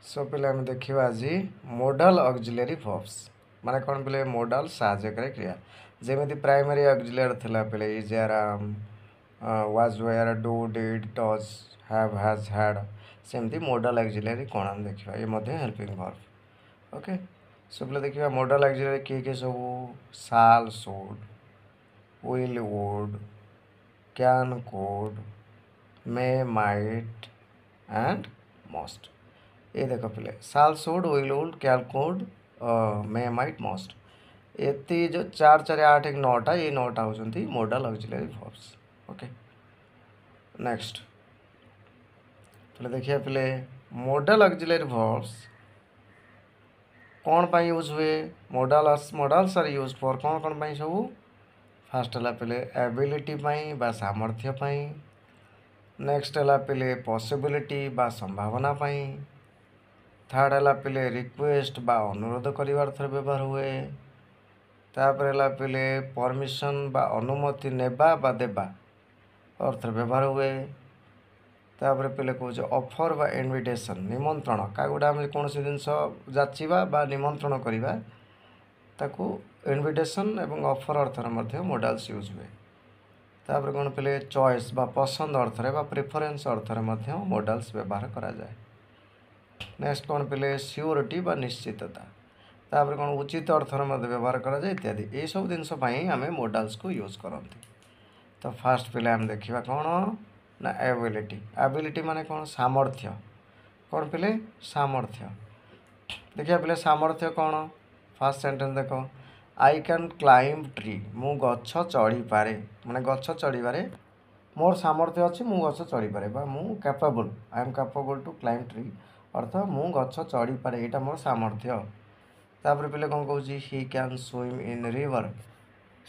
सो पे आम देखा आज मोडाल ऑक्सिलरी वर्ब्स माने कौन पे मोडाल सहायकारी क्रिया जमी प्राइमरी ऑक्सिलरी थिला पे is are am was were do did टच हैव हैज हैड सेमती मोडाल ऑक्सिलरी कौन आम देखा ये हेल्पिंग वर्ब ओके। सो पे देखा मोडाल ऑक्सिलरी किए सब साल should will would can could may might and must. ये देख पे साल should will would can could may might must ये जो 4 4 8 1 9टा ये 9टा होती modal auxiliary verbs okay. Next पे देखिए पे मोडाल ऑक्सिलरी वर्ब्स कौन पाई यूज हुए मोडाल्स आर यूज फॉर कौन कौन पाई सब फास्ट है पे एबिलिटी पाई बा सामर्थ्य पाई। नेक्स्ट है पे पॉसिबिलिटी बा संभावना पाई। थर्ड है पे रिक्वेस्ट बा अनुरोध करिवार थर व्यवहार हुए। तापर है पे परमिशन बा अनुमति नेबा बा देबा अर्थ व्यवहार हुए। तापर पे कौच ऑफर बा इनविटेशन निमंत्रण क्या गोटे आम कौन जिनस जाचिबा बा निमंत्रण करवा ताकू इनविटेशन एवं ऑफर अर्थर मोडाल्स यूज हुए। तापर कौन पे चॉइस बा पसंद अर्थरे बा प्रिफरेन्स अर्थरे मोडाल्स व्यवहार करा जाए। नेक्स्ट कौन पे सियोरिटी बा निश्चितता तापर कौन उचित अर्थर व्यवहार करा जाए इत्यादि ये सब जिनस आम मोडाल्स को यूज करते। तो फास्ट पे आम देखा कौन ना एबिलिटी माने कौन सामर्थ्य कौन पे सामर्थ्य देखिए पे सामर्थ्य कौन फास्ट सेंटेंस देख आई कैन क्लाइंब ट्री मु गछ चढ़ी पारे माने गछ चढ़ी मोर सामर्थ्य अच्छी मु गछ चढ़ी पारे बा मु capable I am capable to climb tree अर्थ मु गछ चढ़ी पारे यहाँ मोर सामर्थ्य। तापर पे कौन कौच he can swim in river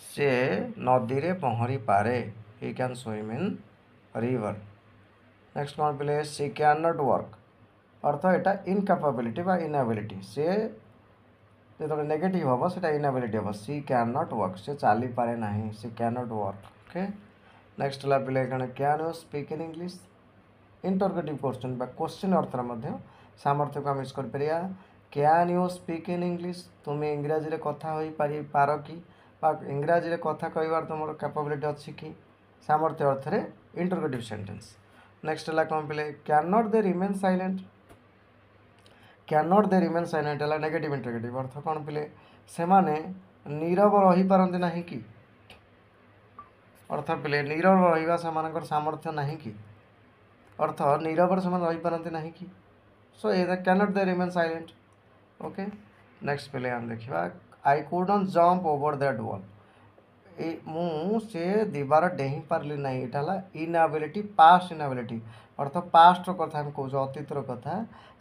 से नदी रे पहरी पारे he can swim in river. Next कौन पे सी कैन नॉट वर्क अर्थ यहाँ इनकैपेबिलिटी बा इनएबिलिटी से जो नेगेटिव हम से इनएबिलिटी हम सी कैन नॉट वर्क से चली पारे ना she can not work okay. Next है पे can you speak in English interrogative question बा क्वेश्चन अर्थ सामर्थ्य को आम यूज कर can you speak in English तुम इंग्राजी रे कथा हो पार कि इंग्राजी रे कथा कहबार तुम कैपेबिलिटी अच्छी कि सामर्थ्य अर्थ रे इंटरगेटिव सेंटेंस। नेक्स्ट है कौन पे can not they remain silent can not they remain silent है नेगेटिव इंटरगेटिव अर्थ कौन पे से माने नीरव रही पारती ना कि अर्थ पे नीरव रहा से सामर्थ्य ना कि अर्थ नीरव से रही पारती ना कि सो ये can not they remain silent okay. Next पे आम देखा I could not jump over that wall से दीवार डेही पार्ली ना यहाँ इनएबिलिटी पास्ट इनएबिलिटी अर्थ पास्ट कथा हम कौच अतीतर कथा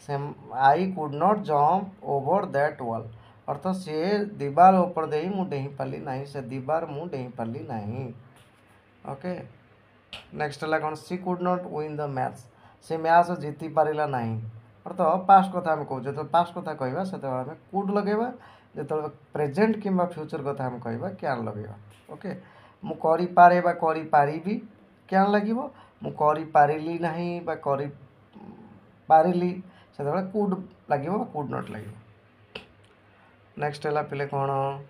से I could not jump over that wall अर्थ से दीवार ऊपर दे मु डेही पार्ली ना से दीवार मु डेही पार्ली ना ओके। नेक्स्ट है कौन she could not win the match से मैच जीति पारा ना अर्थ पास्ट कथा आम कौच जो पास्ट कथा कहवा से कुड लगेगा जो प्रेजेंट कि फ्यूचर कथा आम कहवा कैन लगेगा ओके। मु करि पारे बा करि पारिबी कैन लगे मु करि पारिली नाही बा करि पारिली से कुड लगे कुड नॉट लगे। नेक्स्ट है पे कौन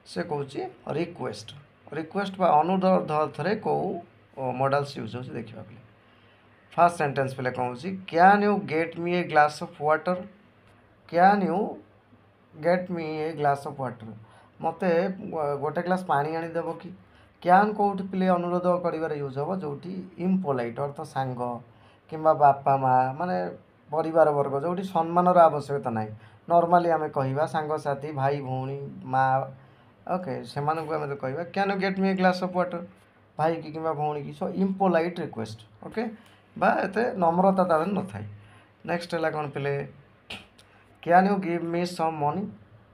से कौच रिक्वेस्ट रिक्वेस्ट बा अनुरोध अर्थरे कौ मॉडल्स यूज हो देखा पे फास्ट सेंटेंस पे कौन can you get me a glass of water can you get me a glass of water मत गोटे ग्लास पानी आनीदेव कि कैन कौट पे अनुरोध कर यूज हम जो इम्पोलाइट अर्थ सांग कि बापा माँ माने परिवार वर्ग जो सम्मानर आवश्यकता ना नॉर्मली आम कह सांगसाथी भाई भौणी माँ ओके से आम कह can you get me a glass of water भाई की भौणी की सो इम्पोलाइट रिक्वेस्ट ओके बा एते नम्रता तार न था। नेक्स्ट है कौन पे can you give me some money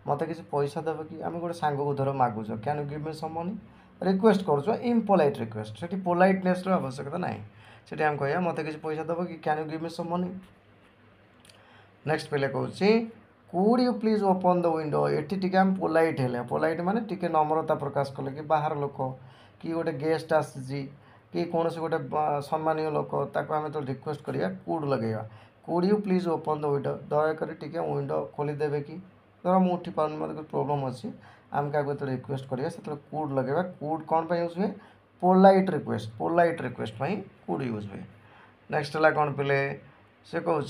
मत किसी पैसा देव कि आम गोटे सांग को धर मागुच can you give me some money request करुच इम्पोलाइट रिक्वेस्ट से पोलाइटनेस आवश्यकता ना से आम कह मत किसी पैसा देव कि can you give me some money. Next पे कौच could you please open the window ये आम पोलाइट है पोलाइट माने टिके नम्रता प्रकाश कले कि बाहर लोक कि गोटे गेस्ट आसी कि कौन से गोटे सम्मानीय लोक आम तो रिक्वेस्ट करा कुड लगे could you please open the window Dayakar टिके विंडो खोलीदेवे कि धर मुझे उठी पार मतलब प्रोब्लेम अच्छी आम क्या रिक्वेस्ट करिए से कुड लगे कुड कौन यूज हुए पोलाइट रिक्वेस्ट कुड यूज हुए नेक्स्ट है कौन पे से कौन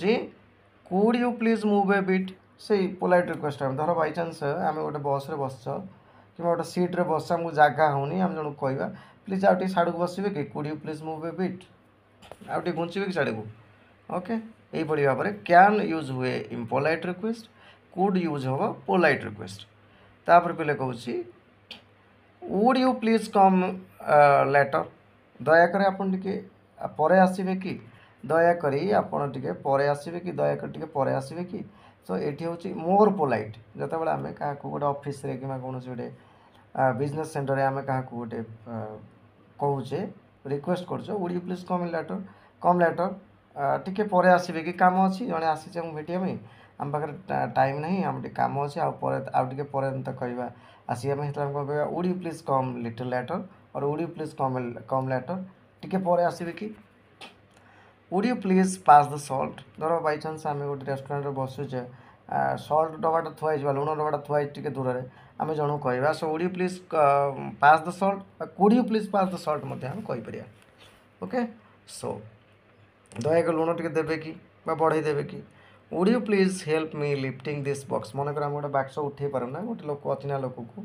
could you please move A bit से पोलाइट रिक्वेस्ट धर बाई चान्स आम गोटे बस बस कि गोटे सीट्रे बस आमको जगह होनी आम जन कह प्लीज आउ टे साड़ू बसवे कि could you please move A bit आउ टे घुंचे कि साड़ू ओके यही भाव में कैन यूज हुए इम्पोलाइट रिक्वेस्ट कुड यूज हम पोलाइट रिक्वेस्ट तापर पे कहूँ would you please come letter Dayakar आपन टिके परे आसवे कि दयाकरी आपन टिके परे आसवे कि दयाकर टिके परे आसवे कि तो ये हूँ मोर पोलाइट जो आम क्या गोटे ऑफिस रे कि कौन गोटे बिजनेस सेंटर आम क्या गोटे कहूचे रिक्वेस्ट कर would you please come later टिके परे आसवे कि काम अच्छी जड़े आसी भेटिया आम पाखे टाइम नहीं आम कम अच्छे आउ टे कहवा आसिया कौन कह would you please come little later और would you please come later टिके परे आसवे कि would you please pass the salt धर बाई चान्स आम गोटे रेस्टोरेंट बसुचे सल्ट डबाटा थुआई लुण डबाटा थुआई टे दूर में आम जन कह so would you please pass the salt could you please pass the salt कहीपर ओके सो दयाकर लुण टे देवे कि बढ़ई देवे कि would you please help me lifting this box मनकर आम गोटे बाक्स उठे पारना गोटे लोक अचिना लोक को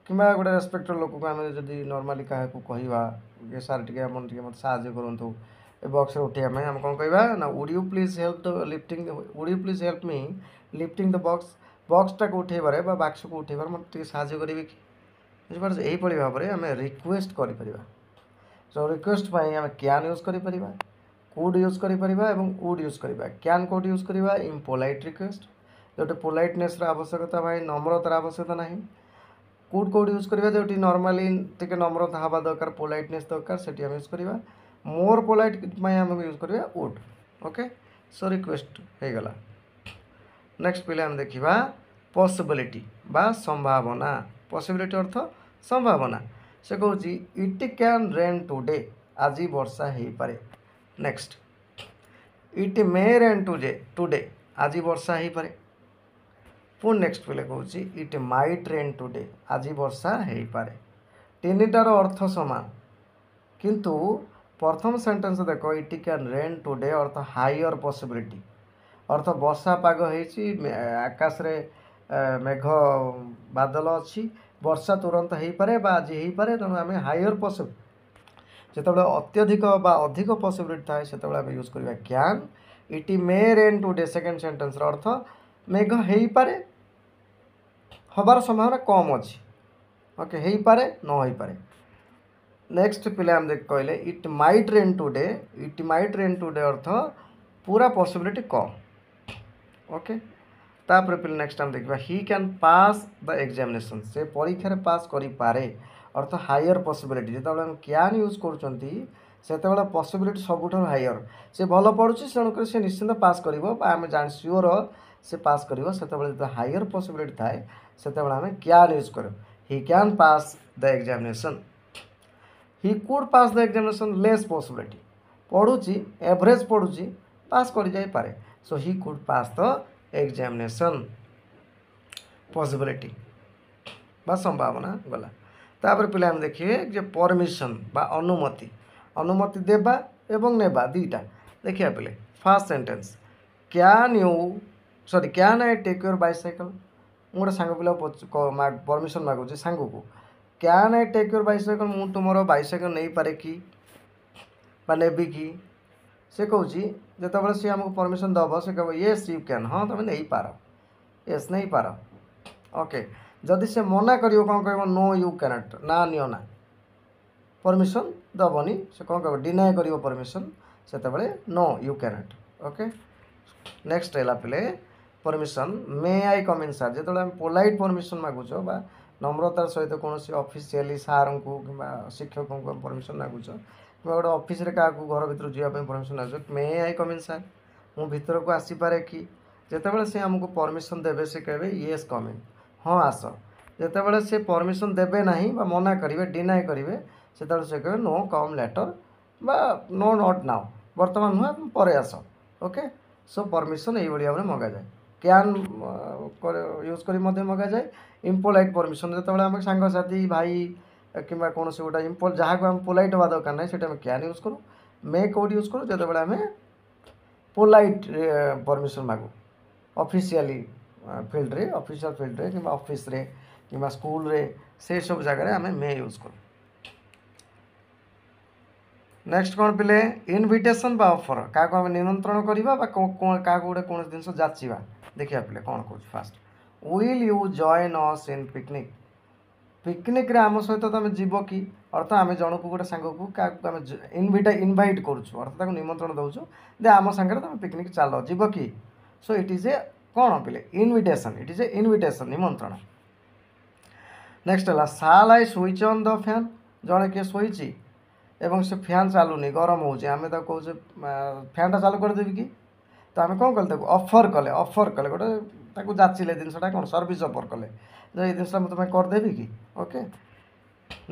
कि गोटे रेस्पेक्टेड लोक को आम जब नॉर्मली क्या कह सार टे मत साहय करूँ ए बॉक्स उठाई आम कौन कह ना would you please help the lifting would you please help me lifting the बॉक्सटा को उठेबार बाक्स को उठेबार मत साहय करेंगे कि बुझिपार यही भाव में आम रिक्वेस्ट कर सो रिक्वेस्ट आम कैन यूज कर कुड यूज कर वुड यूज करवा कैन कोड यूज करवा इम्पोलाइट रिक्वेस्ट जो पोलाइटनेस आवश्यकता भाई नम्रतार आवश्यकता ना कुड कोड यूज करवा जो नॉर्मली टिके नम्रता हवा दरकार पोलाइटनेस दरकार से यूज करवा मोर पोलाइट आम यूज करवा वुड ओके सो रिक्वेस्ट हो गला नेक्स्ट पे आम देखा पॉसिबिलिटी बा संभावना पॉसिबिलिटी अर्थ संभावना से कहूँ इट कैन रेन टुडे आज वर्षा हो पारे next it may rain today आज वर्षा हो पारे पुणी नेक्स्ट पे कहूँ इट माइट रेन टुडे आज वर्षा हो पारे तीनटार अर्थ समान किंतु प्रथम सेंटेंस देख इट कैन रेन टुडे अर्थ हायर पॉसिबिलिटी अर्थ वर्षा पाग होती आकाश रे मेघ बादल अच्छी वर्षा तुरंत हो पारे आज हो पारे तेणु आम हायर पॉसिबिलिटी जो अत्यधिक अधिक पॉसिबिलिटी थाए से आम यूज करवा can it may rain today second sentence अर्थ मेघ हो पारे हबार संभावना कम अच्छी ओके हो पारे न हो पारे नेक्स्ट पे आम देख कहले इट माइट रेन टुडे अर्थ पूरा पॉसिबिलिटी कम ओके तापर पे नेक्स्ट आम देखा ही कैन पास द एग्जामिनेशन से परीक्षा पास करि पारे अर्थ हायर पॉसिबिलिटी जो आम कैन यूज कर पॉसिबिलिटी सबुठ हायर से भल पढ़ुची तेणुक से निश्चिंत पास कर जान सियोर से पास कर जो हायर पॉसिबिलिटी थाए से आम कैन यूज कर he can pass the examination he could pass the examination less possibility पढ़ुची एवरेज पढ़ुची पास कर जाई पारे so he could pass the examination possibility बा संभावना गला तापर पे आम देखिए जे परमिशन बा अनुमति अनुमति देबा एवं नेबा दीटा देखिए पे first sentence can I take your bicycle गोटे सांग पिला परमिशन मागुचे सांग को can I take your bicycle मु तुम बाइसाइकल नहीं पारे कि नेबी कि से कहूँ जो सी आमको परमिशन दब से कह येस यू कैन हाँ तुम नहीं पार येस नहीं पार ओके जदि से मना कर कौन कह नो यू कैनट ना नियो ना परमिशन दबनी से कौन कह डिनाए कर परमिशन से no you cannot okay next है पे परमिशन मे आई कम इन सार जो आम पोलाइट परमिशन मागुच बा नम्रतार सहित कौन ऑफिशियली सार को कि शिक्षक को परमिशन मागुच कि गोटे ऑफिस रे क्या घर भर जावाई परमिशन मागुच मे आई कम इन सार मु भीतर को आसीपे कि जितेबाला से आमको परमिशन देवे से कहे येस कम इन हाँ आस जितेबाला से परमिशन देवे ना मना करेंगे डिनाए करेंगे से कहे नो कम लेटर बा नो नॉट नाउ बर्तमान नुह पर आस ओके सो परमिशन यही भाव में मगा जाए कैन यूज कर मगा जाए इम्पोलाइट परमिशन जो आम सांगसाथी भाई कि कौन से गोटा इम्पोल जहाँ को आम पोलाइट हवा दरकार ना से कैन यूज करूँ मे कौट यूज करूँ जो आम पोलाइट परमिशन मागू ऑफिशियली फील्ड रे ऑफिशियल फील्ड रे कि ऑफिस रे कि स्कूल रे से सब जगह आम मे यूज करूँ। नेक्स्ट कौन पिले इनविटेशन बा ऑफर क्या आम निमंत्रण करवा क्या गोटे कौन जिन जाचिवा देखिए पिले कौन कौन fast will you join us in picnic picnic रे आम सहित तुम जीव कि अर्थ आम जन को गोटे सांग को क्या आम इनभाइट करुँ अर्थ निमंत्रण दौचु दे आम सांगे तुम पिकनिक चल जीव कि सो इट इज ए कौन पिले invitation it is a invitation निमंत्रण। नेक्स्ट है साल I switch on the fan जड़े किए शोची एवं से फैन चलुनी गरम हो कहूँ फैन टा चालू करदेवी कि तो आम कौन कले अफर कले गोटे जाचिले जिनसा कौन सर्विस अफर कले जो ये जिनसा तुम्हें करदेवी कि ओके।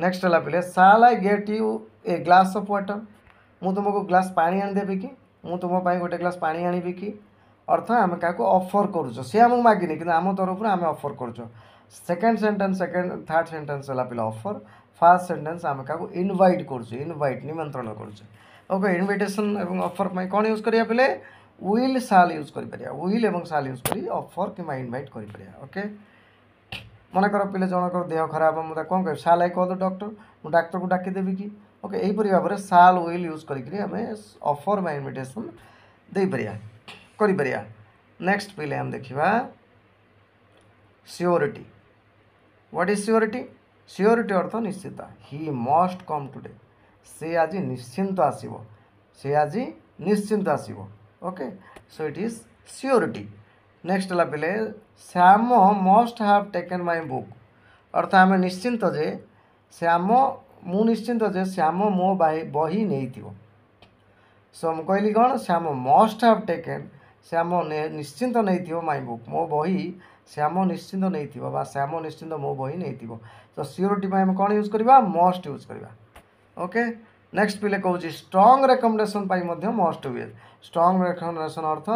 नेक्स्ट है पिले साल I get U a glass of water मु तुमको ग्लास पानी आनीदेवी कि मु तुम गोटे ग्लास पानी आनबी कि अर्थ आम क्या अफर करुच सी आमको मागिनी कि आम तरफ आम अफर करुच। सेकेंड सेंटेंस थर्ड सेंटेंस है पिला अफर फास्ट सेंटेंस आम क्या इनवाइट करुचे इनवाइट निमंत्रण करुचे ओके। इनविटेशन एवं अफर में कौन यूज करिया पिले विल साल यूज कर विल एवं साल यूज करी अफर कि इनवाइट कर ओके। मन कर पिले जनकर देह खराब मुझे कौन कह साल आई कल द डॉक्टर मुझे डाक्तर को डाकिदेवी कि ओके यहीपरि भाव में साल विल यूज करें अफर बा इनविटेशन दे पारिया। नेक्स्ट पिले हम देखा सियोरिटी व्हाट इज सियोरिटी सियोरिटी अर्थ निश्चित ही मस्ट कम टुडे से आज निश्चिंत आसो से आज निश्चिंत आसो okay so it is surety. Next है पिले Shyam must have taken my book अर्थ आम निश्चिंत जे श्याम मु निश्चिंत जे श्याम मो बही नहीं थी सो मुझे कहली कौन Shyam must have taken Shyam निश्चिंत नहीं थी माय बुक मो बही श्याम निश्चिंत नहीं थी श्याम निश्चिंत मो बही नहीं थी तो सियोरिटी में कौन यूज करवा मस्ट यूज करवा ओके। नेक्स्ट पिले कहूँ स्ट्रंग रेकमेंडेशन मस्ट हुए स्ट्रंग रेकमेंडेशन अर्थ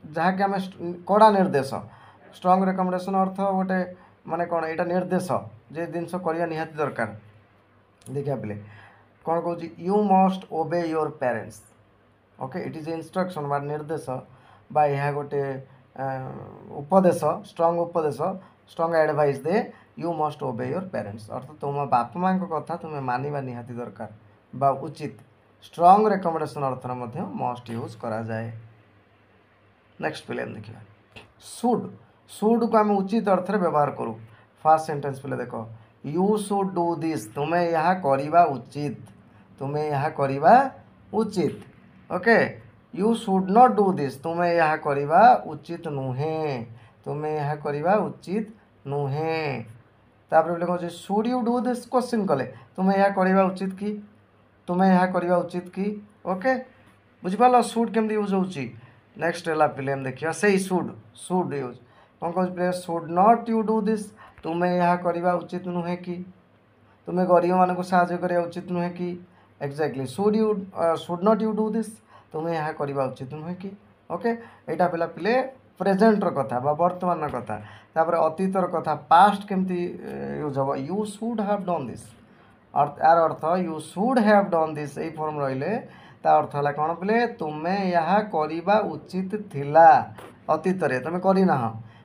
जहाँ कि आम कड़ा निर्देश स्ट्रंग रेकमेंडेशन अर्थ गोटे माने कौन यहाँ निर्देश जे जिनस करवा निहाती दरकार देखिए पिले कौन कहूँ you must obey your parents okay it is instruction बा निर्देश बा यह गोटे उपदेश स्ट्रंग उपदेश स्ट्रंग एडवाइस दे you must obey your parents अर्थ तुम बापा माँ कथा तुम्हें मानिबा निहाती दरकार बा उचित स्ट्रंग रेकमेंडेशन अर्थ मस्ट यूज करा जाए। नेक्स्ट पिले देखिए शुड को आम उचित अर्थ व्यवहार करूँ फास्ट सेंटेंस पिले देख यू शुड डू दिस तुम्हें यह करवा उचित तुम्हें यह करवा उचित okay. You should not do this तुम्हें यह करवा उचित नुहे तुम्हें यह करवा उचित नुहे। तापर कहूँ should you do this question कले तुम्हें यह करवा उचित कि तुम्हें यह करवा उचित कि ओके बुझिपाल शुड केमती यूज होची। नेक्स्ट है पिले देखिए से शुड यूज कौन कह पिले should not you do this तुम्हें यह करवा उचित नुहे कि तुम्हें गरीब मान को साहाय्य करवा उचित नुहे कि exactly should not you do this तुम्हें यह करवा उचित नुहे कि ओके। यहाँ पिला पिले प्रेजेंटर कथा वर्तमान कथा तापर अतीतर कथा पास्ट केमती यूज हम you should have done this यार अर्थ you should have done this यही फॉर्म रहिले ता अर्थ है कौन पिले तुम्हें यह करवा उचित थिला अतीत रे तुम करना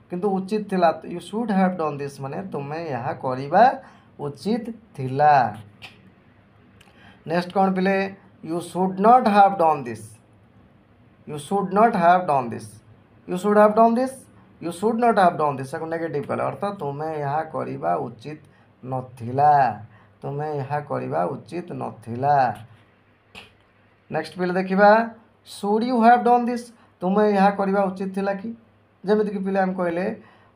किंतु उचित थिला you should have done this माने तुम्हें यह करवा उचित थिला। नेक्स्ट कौन पिले you should not have done this you should not have done this you should have done this you should not have done this negative कले अर्थ तुम्हें यह करवा उचित नथिला तुम्हें यह करवा उचित नथिला। नेक्स्ट पिले देखा should you have done this तुम्हें यह करवा उचित थिला कि जमीक कि पिले आम कहले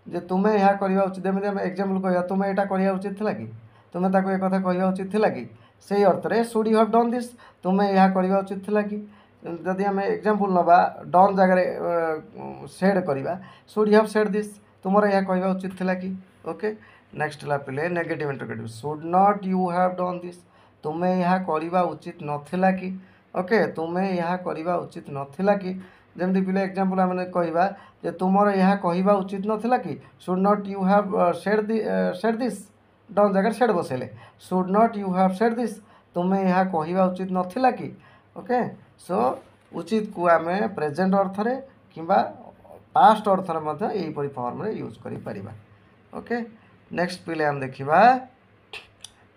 जे तुम्हें यह करवा उचित जमी आम एग्जाम्पल कह तुम्हें यहाँ करवा उचित थिला कि तुम्हें ताको एक कथा कहवा उचित थिला कि से अर्थ में should you have done this तुम्हें यह करवा उचित थिला कि जदि आम एग्जाम्पल नवा डन जगह सेड करवा should you have said this तुमर यह कहवा उचित थिला कि ओके। नेक्स्ट है पिले negative interrogative should not you have done this तुम्हें यह करवा उचित नथिला कि ओके तुम्हें यह करवा उचित नथिला कि जमती पिले एग्जांपल आम कहवा जे तुमर यह कहवा उचित नथिला कि should not you have said this done जगह सेड बसैले should not you have said this तुम्हें यह कहवा उचित नथिला कि ओके सो उचित को आम प्रेजेंट अर्थ रे किंबा पास्ट अर्थ रे मध्य एहीपरि फॉर्म रे यूज करि परिबा ओके नेक्स्ट पिले हम देखिबा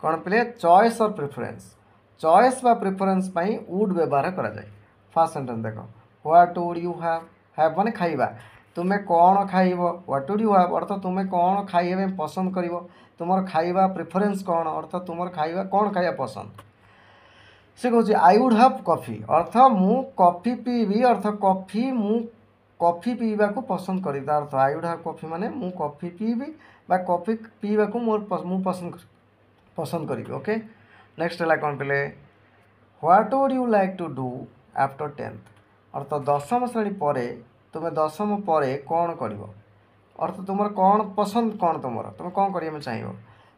कौन पिले चॉइस और प्रेफरेंस चॉइस बा प्रेफरेंस पाई वुड व्यवहार करा जाए फर्स्ट सेंटेंस देखो व्हाट वुड यू हैव माने खाइबा तुम्हें कौन खाइबो व्हाट वुड यू हैव अर्थ तुम्हें कौन खाइबा पसंद करिवो तुमर खाइबा प्रेफरेंस कौन अर्थ तुमर खाइबा कौन खाइबा पसंद से कहूँ आई वुड हैव कॉफी अर्थ मु कॉफी पीबी अर्थ कॉफी मु कॉफी पीवा को पसंद करी अर्थ आई वुड हैव कॉफी माने मु कॉफी पीबी बा कॉफी पीवा को मोर मु पसंद करी ओके नेक्स्ट है कौन पे what would you like to do after 10th अर्थ दशम श्रेणी पर तुम्हें दशम पर कौन कर अर्थ तुम कौन पसंद कौन तुम कौन करें चाहिए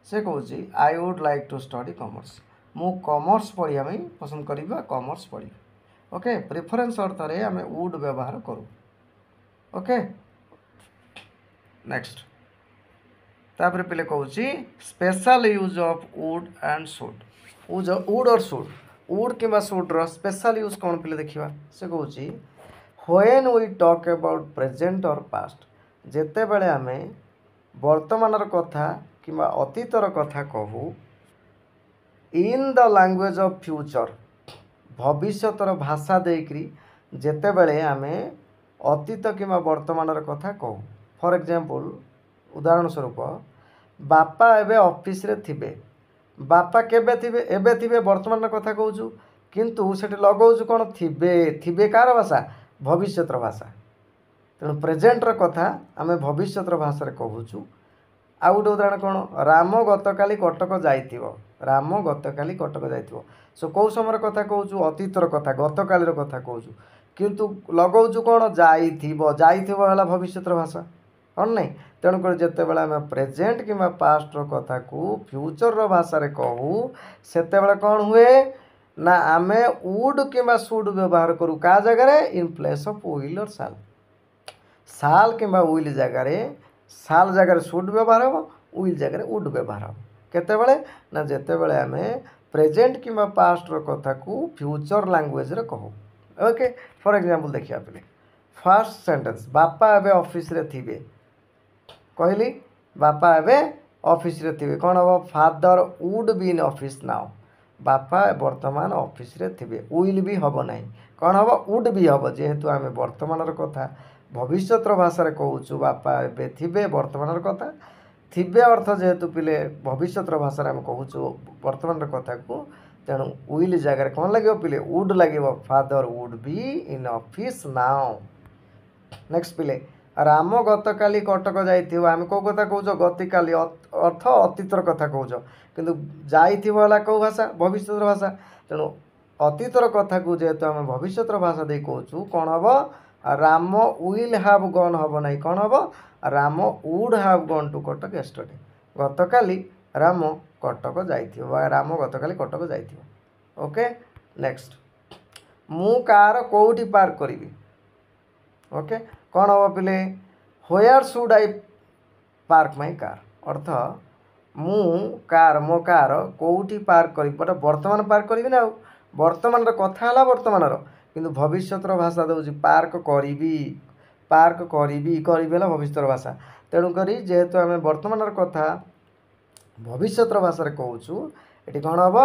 से कहूँ I would like to study commerce मु कॉमर्स पढ़िया पसंद करी कॉमर्स पढ़ी ओके प्रेफरेंस अर्थ रे आम वुड व्यवहार करूँ ओके नेक्स्ट तापर पे कहूँ special use of would and should would और शुड वुड कि शुड स्पेशल यूज कौन पे देखा से कहूँ when we talk about present और पास्ट जेते बेले आम वर्तमान कथा कि अतीतर कथा कहू in the language of future भविष्यतर भाषा देकरी जेते बेले आम अतीत कि वर्तमान कथा कहू फॉर एग्जांपल उदाहरण स्वरूप बापा एबे ऑफिस रे थिबे बापा केबे थिबे एबे थिबे वर्तमान कथा कहूँ किंतु सेठी लगाऊँ कौन थिबे थिबे कार भाषा भविष्यतर भाषा तेणु प्रेजेंटर कथा आम भविष्यतर भाषा कहूँ आउ गोटे उदाहरण कौन राम गतकाली कटक जाइथिबो राम गतकाली कटक जाइथिबो सो कौ समय कथा कहूँ अतीतर कथा गतकालीर कथा कहूँ किंतु लगाऊँ कौन जाइथिबो जाइथिबो हला भविष्यतर भाषा कौन नहीं तेणुक जिते बड़े आम प्रेजेंट कि पास्टर कथा को फ्यूचर भाषा कहूँ सेते कौन हुए ना आम वुड कि शुड व्यवहार करूँ क्या जगह इन प्लेस ऑफ विल और साल साल कि विल जगार साल जगह शुड व्यवहार हम विल जगह वुड व्यवहार हम केतेबेले ना जितेबले आम प्रेजेंट कि पास्टर कथा को फ्यूचर लैंग्वेज रे कहूँ ओके फॉर एग्जांपल देखिए पे फर्स्ट सेंटेंस बापा एबे ऑफिस रे थिबे कहली बापा एवं ऑफिस रे थिबे कौन हम father would be in office now बापा वर्तमान ऑफिस रे थिबे विल भी हम ना कौन हम वुड भी हम जेहेतु आम वर्तमान कथा भविष्यतर भाषा कहूँ बापा एवं थिबे वर्तमान कथा थिबे अर्थ जेहेतु पिले भविष्यतर भाषा आम कहूँ वर्तमान कथा को तेणु विल जगह कौन लगे पिले वुड लगे father would be in office now next पिले राम गतकाली कटक जाइथिबो आम कौ कथा कहूँ गतकाली अर्थ अतीतर कथा कहूँ किंतु जाइथिबो हला कौ भाषा भविष्यतर भाषा तेणु अतीतर कथा को जेहेतु आम भविष्यतर भाषा दे कहूँ कौन हम राम विल हैव गॉन हम ना कौन हम Ram would have gone to Cuttack yesterday गतकाली राम कटक जाइथिबो राम गतकाली कटक जाइथिबो ओके नेक्स्ट मु कार कोठी पार्क करी ओके कौन हम पिले where should I park my car अर्थ मु कार मो कार कोठी पार्क करी बट वर्तमान पार्क करी ना वर्तमान कथा है वर्तमान किंतु भविष्यतर भाषा दूसरी पार्क करी भविष्यतर भाषा तेणुक जेहेतु आम वर्तमान कथा भविष्यतर भाषा कहूँ ये कौन हम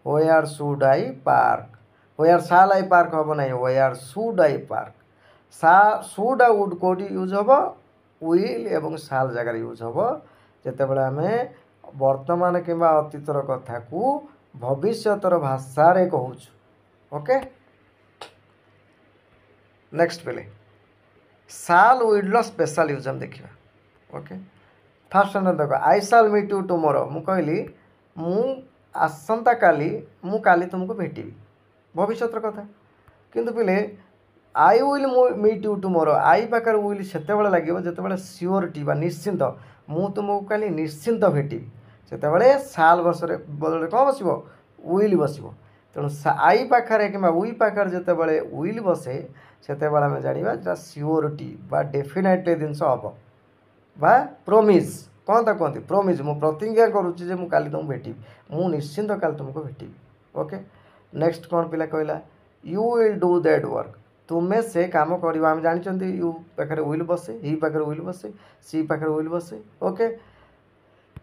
where should I park where shall I park हम ना where should I park should आ वुड कोडी यूज हम विल एवं शाल जगह यूज हम जिते बड़े आम वर्तमान कि अतीतर कथा को भविष्यतर भाषा रे कहूँ ओके नेक्स्ट पे शाल विल स्पेशल यूज हम देखा ओके फास्ट देख आई शाल मीट यू टुमोरो मु कहली मु आसंता काली मु काली तुमको भेटी भविष्यतर कथा किंतु पिले I will meet you tomorrow आई पाखर विल सेते लगे जिते सियोरिटी बा निश्चिंत मु तुमको काली निश्चिंत भेटी से शाल बस बदले कौन बस विल बस तेणु आई पाखे कि उई पाखे जिते बड़े विल बसे से आम जाना सियोरिटी बा डेफिनेटली जिनस हम बा प्रोमिज कौन तो कहते प्रोमिज मु प्रतिज्ञा करुच्ची मुझे काली तुमको भेटी मु निश्चिंत काली तुमको भेटी ओके। नेक्स्ट कौन पिला कहला you will do that work तुम्हें से काम कर आम जानते यू पाखे विल बसे ही पाखे विल बसे सी पाखे विल बसे ओके।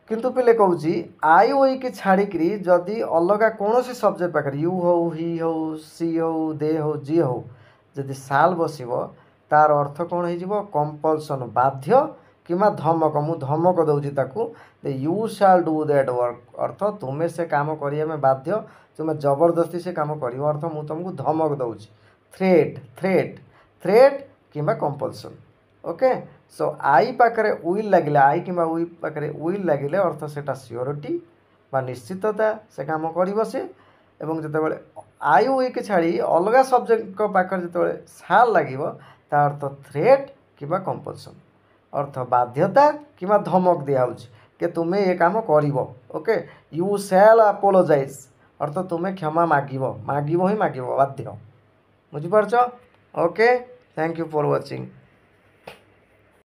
किंतु पिले कहूँ आई ओई की छाड़ी जदि अलग कौन सब्जेक्ट पाखे यू हो ही हो सी हो दे हो जी हो जदि साल बसब तार अर्थ कौन हो कंपल्सन बाध्य कि धमक मु धमक दूसरी ताकू you shall do that work अर्थ तुम्हें से काम करिया में बाध्य तुम्हें जबरदस्ती से काम कर अर्थ मु तुमको धमक दूसरी थ्रेट थ्रेट थ्रेट कि कंपल्सन ओके। सो आई पाखे विल लगे आई कि उई पाखे विल लगे अर्थ से सियोरिटी बा निश्चितता से काम कर से जिते आई उई की छाड़ी अलग सब्जेक्ट पाखे जो साल लगे ता अर्थ थ्रेट कि कंपल्सन अर्थ बाध्यता कि धमक दिया कि तुम्हें ये काम कर ओके। यू शैल अपोलोजाइज अर्थ तुम्हें क्षमा मागिब मागिब ही मागिब बाध्य बुझीपार okay. Thank you for watching.